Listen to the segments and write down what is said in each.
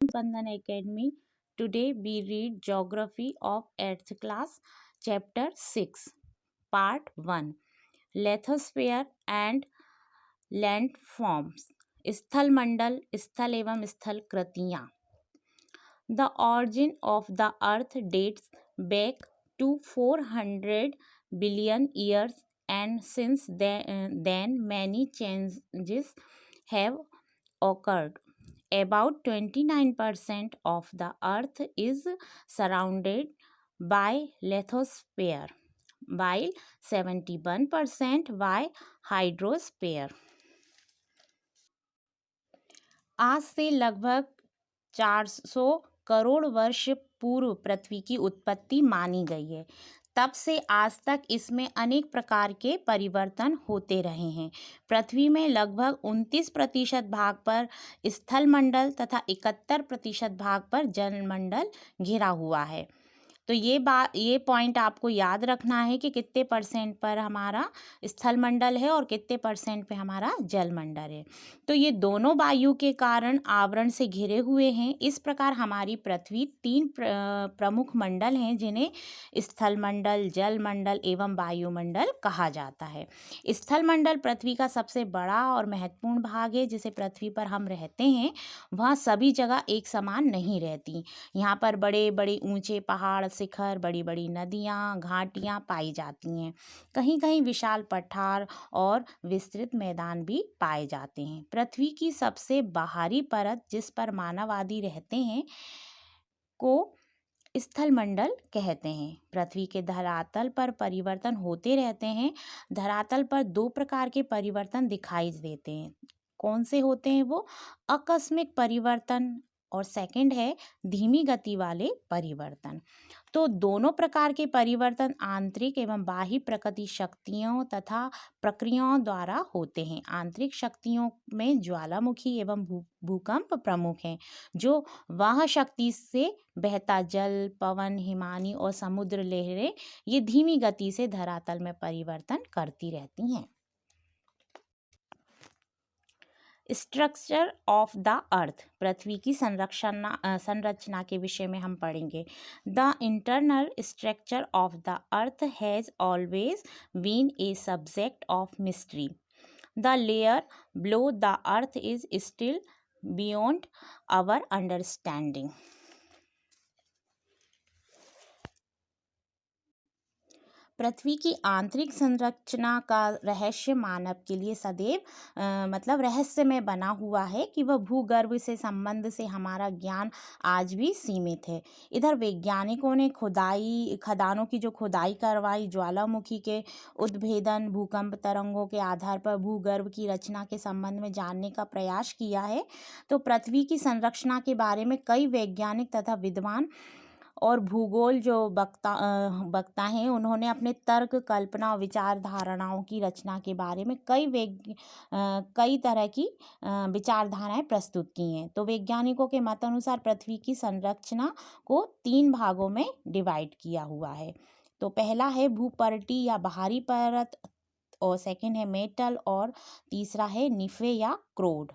Bandhan Academy. Today we read Geography of 8th class, Chapter 6, Part 1, Lithosphere and Landforms. स्थल मंडल, स्थल एवं स्थल कृतियाँ. The origin of the earth dates back to 400 billion years, and since then many changes have occurred. About 29% of the earth is surrounded by lithosphere, while 71% by hydrosphere. आज से लगभग 400 करोड़ वर्ष पूर्व पृथ्वी की उत्पत्ति मानी गई है. तब से आज तक इसमें अनेक प्रकार के परिवर्तन होते रहे हैं. पृथ्वी में लगभग 29% भाग पर स्थलमंडल तथा 71% भाग पर जलमंडल घिरा हुआ है. तो ये पॉइंट आपको याद रखना है कि कितने परसेंट पर हमारा स्थलमंडल है और कितने परसेंट पे हमारा जलमंडल है. तो ये दोनों वायु के कारण आवरण से घिरे हुए हैं. इस प्रकार हमारी पृथ्वी 3 प्रमुख मंडल हैं जिन्हें स्थलमंडल, जलमंडल एवं वायुमंडल कहा जाता है. स्थलमंडल पृथ्वी का सबसे बड़ा और महत्वपूर्ण भाग है. जिसे पृथ्वी पर हम रहते हैं वहाँ सभी जगह एक समान नहीं रहती. यहाँ पर बड़े बड़े ऊंचे पहाड़, शिखर, बड़ी बड़ी नदियाँ, घाटियाँ पाई जाती हैं. कहीं कहीं विशाल पठार और विस्तृत मैदान भी पाए जाते हैं. पृथ्वी की सबसे बाहरी परत जिस पर मानव आदि रहते हैं को स्थलमंडल कहते हैं. पृथ्वी के धरातल पर परिवर्तन होते रहते हैं. धरातल पर 2 प्रकार के परिवर्तन दिखाई देते हैं. कौन से होते हैं वो? आकस्मिक परिवर्तन और सेकंड है धीमी गति वाले परिवर्तन. तो दोनों प्रकार के परिवर्तन आंतरिक एवं बाह्य प्रकृति शक्तियों तथा प्रक्रियाओं द्वारा होते हैं. आंतरिक शक्तियों में ज्वालामुखी एवं भूकंप प्रमुख हैं, जो वह शक्ति से बहता जल, पवन, हिमानी और समुद्र लहरें ये धीमी गति से धरातल में परिवर्तन करती रहती हैं. स्ट्रक्चर ऑफ द अर्थ, पृथ्वी की संरचना के विषय में हम पढ़ेंगे. The internal structure of the earth has always been a subject of mystery. The layer below the earth is still beyond our understanding. पृथ्वी की आंतरिक संरचना का रहस्य मानव के लिए सदैव मतलब रहस्यमय बना हुआ है कि वह भूगर्भ से संबंध से हमारा ज्ञान आज भी सीमित है. इधर वैज्ञानिकों ने खदानों की जो खुदाई करवाई, ज्वालामुखी के उद्भेदन, भूकंप तरंगों के आधार पर भूगर्भ की रचना के संबंध में जानने का प्रयास किया है. तो पृथ्वी की संरचना के बारे में कई वैज्ञानिक तथा विद्वान और भूगोल जो वक्ता हैं उन्होंने अपने तर्क, कल्पना और विचार धारणाओं की रचना के बारे में कई तरह की विचारधाराएं प्रस्तुत की हैं. तो वैज्ञानिकों के मत अनुसार पृथ्वी की संरचना को 3 भागों में डिवाइड किया हुआ है. तो पहला है भूपर्टी या बाहरी परत, और सेकंड है मेटल, और तीसरा है निफे या क्रोड.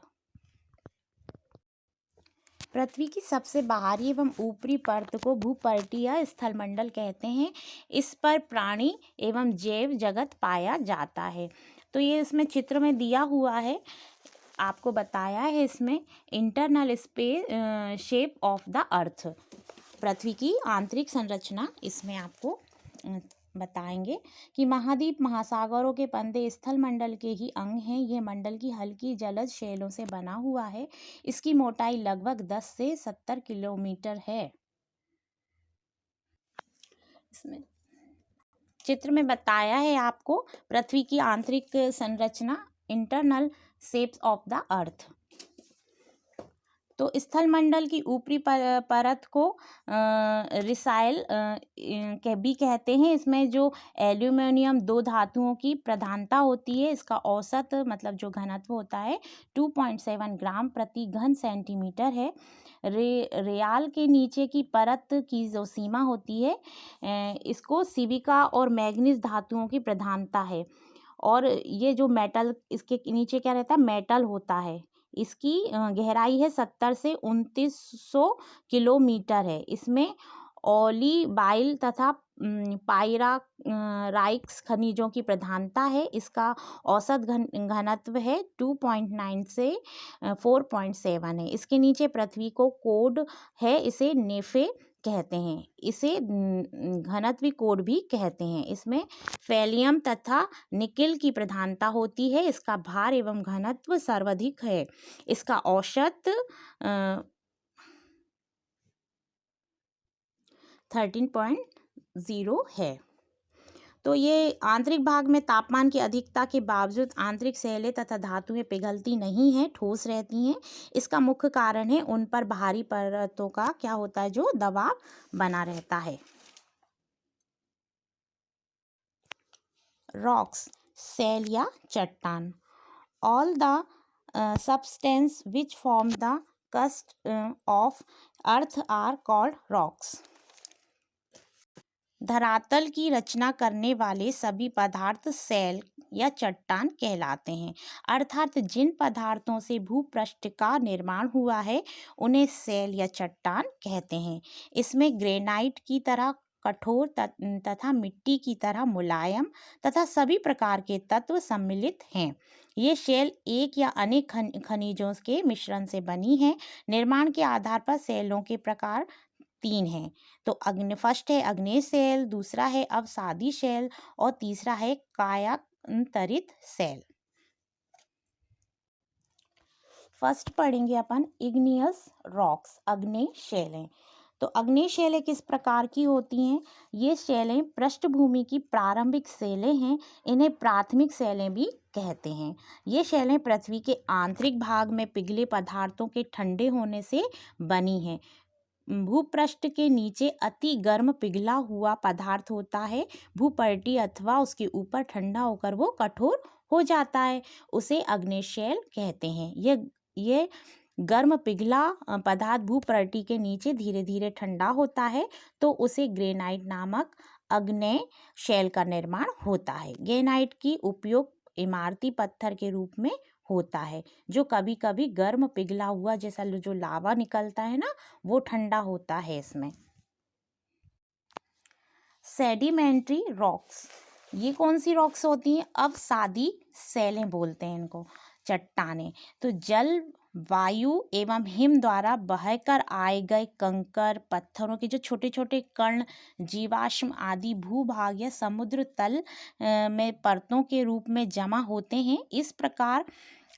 पृथ्वी की सबसे बाहरी एवं ऊपरी परत को भूपर्टी या स्थलमंडल कहते हैं. इस पर प्राणी एवं जैव जगत पाया जाता है. तो ये इसमें चित्र में दिया हुआ है, आपको बताया है इसमें internal shape of the earth. पृथ्वी की आंतरिक संरचना इसमें आपको बताएंगे कि महाद्वीप, महासागरों के पंदे स्थलमंडल के ही अंग हैं. यह मंडल की हल्की जलज शैलों से बना हुआ है. इसकी मोटाई लगभग 10 से 70 किलोमीटर है. इसमें चित्र में बताया है आपको पृथ्वी की आंतरिक संरचना, इंटरनल शेप्स ऑफ द अर्थ. तो स्थलमंडल की ऊपरी परत को रिसाइल भी कहते हैं. इसमें जो एल्यूमिनियम 2 धातुओं की प्रधानता होती है. इसका औसत मतलब जो घनत्व होता है 2.7 ग्राम प्रति घन सेंटीमीटर है. रेयाल के नीचे की परत की जो सीमा होती है इसको सिलिका और मैग्नीज धातुओं की प्रधानता है. और ये जो मेटल, इसके नीचे क्या रहता है, मेटल होता है. इसकी गहराई है 70 से 2900 किलोमीटर है। इसमें ओलिबाइल तथा पाइराइक्स खनिजों की प्रधानता है। इसका औसत घनत्व है 2.9 से 4.7 है। इसके नीचे पृथ्वी को कोड है, इसे नेफे कहते हैं। इसे घनत्व कोड भी कहते हैं। इसमें फैलियम तथा निकेल की प्रधानता होती है। इसका भार एवं घनत्व सर्वाधिक है। इसका औसत 13.0 है। तो ये आंतरिक भाग में तापमान की अधिकता के बावजूद आंतरिक शैलें तथा धातुएं पिघलती नहीं हैं, ठोस रहती हैं। इसका मुख्य कारण है उन पर बाहरी परतों का क्या होता है, जो दबाव बना रहता है। रॉक्स, शैल या चट्टान। All the substance which form the crust of earth are called rocks. धरातल की रचना करने वाले सभी पदार्थ शैल या चट्टान कहलाते हैं। अर्थात जिन पदार्थों से भूपृष्ठ का निर्माण हुआ है उन्हें शैल या चट्टान कहते हैं। इसमें ग्रेनाइट की तरह कठोर तथा मिट्टी की तरह मुलायम तथा सभी प्रकार के तत्व सम्मिलित हैं। ये शैल एक या अनेक खनिजों के मिश्रण से बनी है। निर्माण के आधार पर शैलों के प्रकार 3 हैं। तो फर्स्ट है अग्नेय शैल, दूसरा है अवसादी शैल और तीसरा है कायांतरित शैल। फर्स्ट पढ़ेंगे अपन इग्नियस रॉक्स, अग्नेय शैलें। तो अग्नेय शैलें किस प्रकार की होती हैं? ये शैलें पृष्ठभूमि की प्रारंभिक शैलें हैं। इन्हें प्राथमिक शैलें भी कहते हैं। ये शैलें पृथ्वी के आंतरिक भाग में पिघले पदार्थों के ठंडे होने से बनी हैं। भूपृष्ठ के नीचे अति गर्म पिघला हुआ पदार्थ होता है। भूपर्टी अथवा उसके ऊपर ठंडा होकर वो कठोर हो जाता है, उसे अग्नेय शैल कहते हैं। ये गर्म पिघला पदार्थ भूपर्टी के नीचे धीरे धीरे ठंडा होता है तो उसे ग्रेनाइट नामक अग्नेय शैल का निर्माण होता है। ग्रेनाइट की उपयोग इमारती पत्थर के रूप में होता है, जो कभी कभी गर्म पिघला हुआ जैसा जो लावा निकलता है ना, वो ठंडा होता है इसमें। सेडिमेंट्री रॉक्स, ये कौन सी रॉक्स होती हैं? अवसादी शैलें बोलते हैं इनको, चट्टानें। तो जल, वायु एवं हिम द्वारा बहकर आए गए कंकर, पत्थरों के जो छोटे छोटे कण, जीवाश्म आदि भूभाग या समुद्र तल में परतों के रूप में जमा होते हैं। इस प्रकार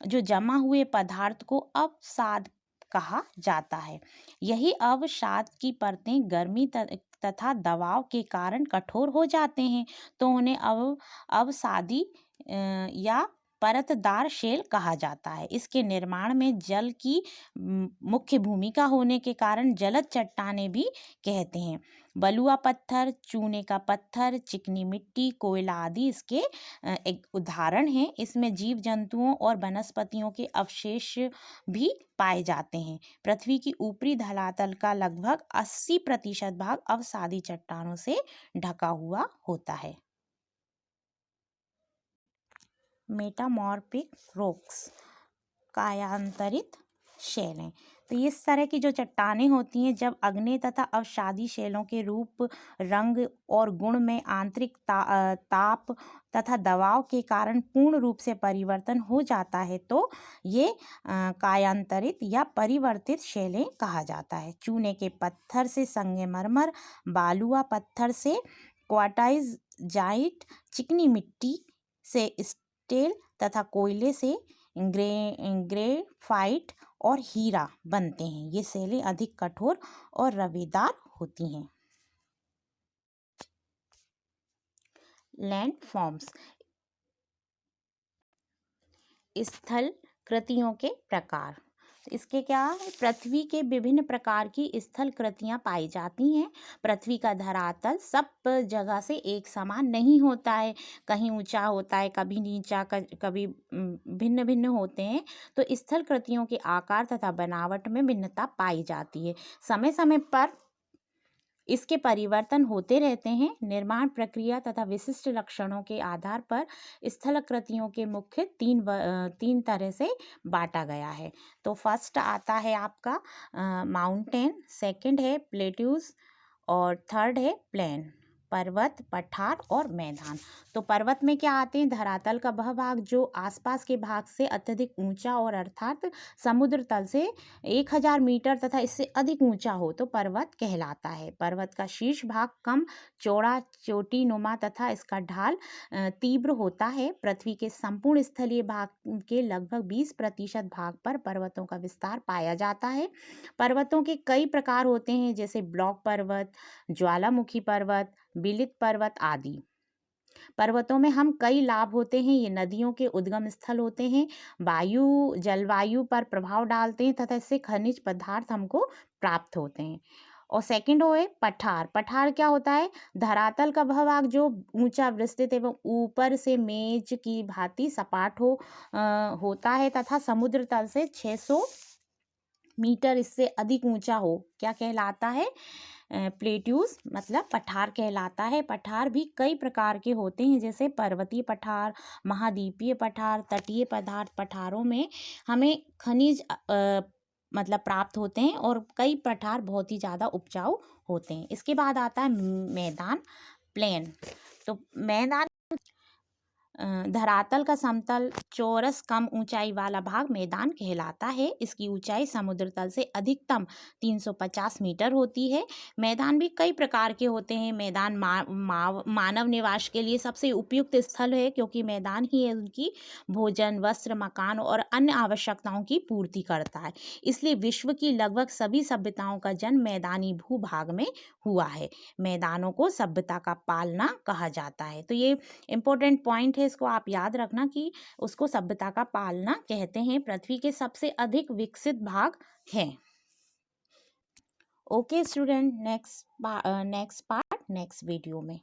जो जमा हुए पदार्थ को अवसाद कहा जाता है। यही अवसाद की परतें गर्मी तथा दबाव के कारण कठोर हो जाते हैं तो उन्हें अवसादी या परतदार शैल कहा जाता है। इसके निर्माण में जल की मुख्य भूमिका होने के कारण जलद चट्टानें भी कहते हैं। बलुआ पत्थर, चूने का पत्थर, चिकनी मिट्टी, कोयला आदि इसके एक उदाहरण हैं। इसमें जीव जंतुओं और वनस्पतियों के अवशेष भी पाए जाते हैं। पृथ्वी की ऊपरी धरातल का लगभग 80% भाग अवसादी चट्टानों से ढका हुआ होता है। मेटामॉर्फिक रॉक्स, कायांतरित शैलें। तो इस तरह की जो चट्टानें होती हैं जब अग्नेय तथा अवसादी शैलों के रूप, रंग और गुण में आंतरिक ताप तथा दबाव के कारण पूर्ण रूप से परिवर्तन हो जाता है तो ये कायांतरित या परिवर्तित शैलें कहा जाता है। चूने के पत्थर से संगमरमर, बालुआ पत्थर से क्वार्ट्ज़ाइट, चिकनी मिट्टी से स्टील तथा कोयले से ग्रेफाइट और हीरा बनते हैं। ये शैलें अधिक कठोर और रवेदार होती हैं। लैंडफॉर्म्स, स्थल कृतियों के प्रकार। इसके क्या है? पृथ्वी के विभिन्न प्रकार की स्थल कृतियाँ पाई जाती हैं। पृथ्वी का धरातल सब जगह से एक समान नहीं होता है, कहीं ऊंचा होता है, कभी नीचा, कभी भिन्न भिन्न होते हैं। तो स्थल कृतियों के आकार तथा बनावट में भिन्नता पाई जाती है। समय समय पर इसके परिवर्तन होते रहते हैं। निर्माण प्रक्रिया तथा विशिष्ट लक्षणों के आधार पर स्थलाकृतियों के मुख्य तीन तरह से बांटा गया है। तो फर्स्ट आता है आपका माउंटेन, सेकंड है प्लेट्यूज और थर्ड है प्लेन, पर्वत, पठार और मैदान। तो पर्वत में क्या आते हैं? धरातल का वह भाग जो आसपास के भाग से अत्यधिक ऊंचा और अर्थात समुद्र तल से 1000 मीटर तथा इससे अधिक ऊंचा हो तो पर्वत कहलाता है। पर्वत का शीर्ष भाग कम चौड़ा, चोटी नुमा तथा इसका ढाल तीव्र होता है। पृथ्वी के संपूर्ण स्थलीय भाग के लगभग 20% भाग पर पर्वतों का विस्तार पाया जाता है। पर्वतों के कई प्रकार होते हैं, जैसे ब्लॉक पर्वत, ज्वालामुखी पर्वत, विलित पर्वत आदि। पर्वतों में हम कई लाभ होते हैं। ये नदियों के उद्गम स्थल होते हैं, जलवायु पर प्रभाव डालते हैं तथा इससे खनिज पदार्थ हमको प्राप्त होते हैं। और सेकंड हो है पठार। पठार क्या होता है? धरातल का वह भाग जो ऊंचा, विस्तृत एवं ऊपर से मेज की भांति सपाट होता है तथा समुद्र तल से 600 मीटर इससे अधिक ऊंचा हो, क्या कहलाता है? प्लेट्यूज मतलब पठार कहलाता है। पठार भी कई प्रकार के होते हैं, जैसे पर्वतीय पठार, महाद्वीपीय पठार, तटीय पठारों में हमें खनिज मतलब प्राप्त होते हैं और कई पठार बहुत ही ज़्यादा उपजाऊ होते हैं। इसके बाद आता है मैदान, प्लेन। तो मैदान धरातल का समतल, चौरस, कम ऊंचाई वाला भाग मैदान कहलाता है। इसकी ऊंचाई समुद्र तल से अधिकतम 350 मीटर होती है। मैदान भी कई प्रकार के होते हैं। मैदान मानव निवास के लिए सबसे उपयुक्त स्थल है, क्योंकि मैदान ही है उनकी भोजन, वस्त्र, मकान और अन्य आवश्यकताओं की पूर्ति करता है। इसलिए विश्व की लगभग सभी सभ्यताओं का जन्म मैदानी भूभाग में हुआ है। मैदानों को सभ्यता का पालना कहा जाता है। तो ये इम्पोर्टेंट पॉइंट है, इसको आप याद रखना कि उसको सभ्यता का पालना कहते हैं। पृथ्वी के सबसे अधिक विकसित भाग है। Okay student, next part next video में।